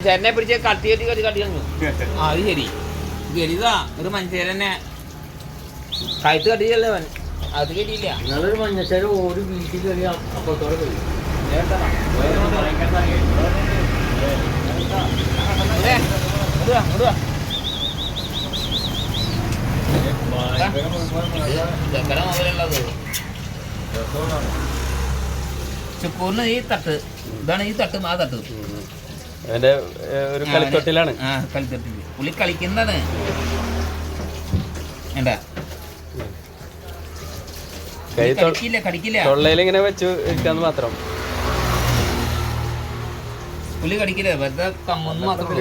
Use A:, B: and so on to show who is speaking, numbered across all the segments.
A: ചേരനെ പിടിച്ച് കട്ടി തന്നു അത് ശരി ഗരിതാ ഒരു മനുഷ്യരനെ കഴുത്ത് കട്ടിയല്ലേ അവൻ അത് കെട്ടിയില്ല
B: നിങ്ങളൊരു മഞ്ഞച്ചാല് ഒരു വീട്ടിൽ കയറി അപ്പുറത്തോടെ പോയി
A: ചുക്കൂറിന് ഈ തട്ട് ഇതാണ് ഈ തട്ടും ആ തട്ട്
C: അവന്റെ ഒരു കളിത്തൊട്ടിലാണ്.
A: കളിത്തൊട്ടില് പുള്ളി കളിക്കുന്നതാണ് എന്താ കടിക്കില്ല
C: തൊള്ളയിൽ ഇങ്ങനെ വെച്ച് ഇരിക്കാന്ന് മാത്രം.
A: പുള്ളി കടിക്കില്ല വെറുതെ കമ്മൊന്നും മാത്രം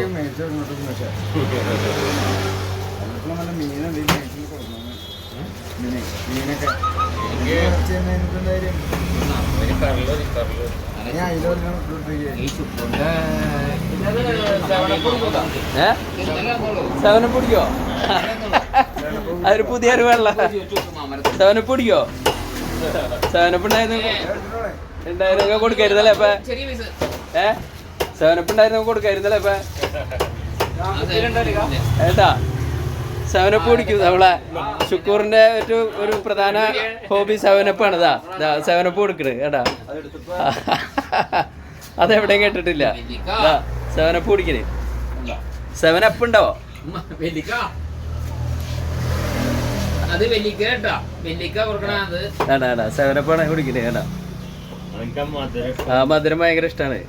C: സെവനപ്പൊടിക്കോ അതൊരു പുതിയൊരു വെള്ള സെവനപ്പൊടിക്കോ സെവനപ്പുണ്ടായിരുന്നു കൊടുക്കരുതല്ലേ ഇപ്പൊ സെവനപ്പുണ്ടായിരുന്നു കൊടുക്കരുതല്ലേ ഇപ്പൊ ഏട്ടാ സെവനപ്പ് കുടിക്കും. നമ്മളെ ഷുക്കൂറിന്റെ ഒരു പ്രധാന ഹോബി സെവനപ്പാണ്. ഇതാ സെവനപ്പ് കൊടുക്കണ് കേട്ടാ. അതെവിടെയും കേട്ടിട്ടില്ല. സെവനപ്പ് കുടിക്കണേ. സെവനപ്പ് ഉണ്ടോ? സെവനപ്പാണ് കുടിക്കണേ കേട്ടാ. ആ മധുരം ഭയങ്കര ഇഷ്ടമാണ്.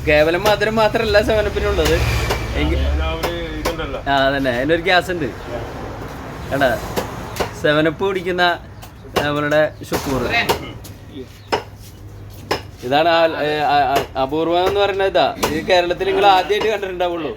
C: കേവലം മധുരം മാത്രല്ല സെവനപ്പിനുള്ളത്. ആ അതന്നെ അതിനൊരു ഗ്യാസ് ഉണ്ട് കേട്ടാ. സെവനപ്പ് കുടിക്കുന്ന നമ്മളുടെ ഷുക്കൂർ. ഇതാണ് അപൂർവം എന്ന് പറയുന്നത്. ഇതാ ഈ കേരളത്തിൽ നിങ്ങൾ ആദ്യമായിട്ട് കണ്ടിട്ടുണ്ടാവുള്ളൂ.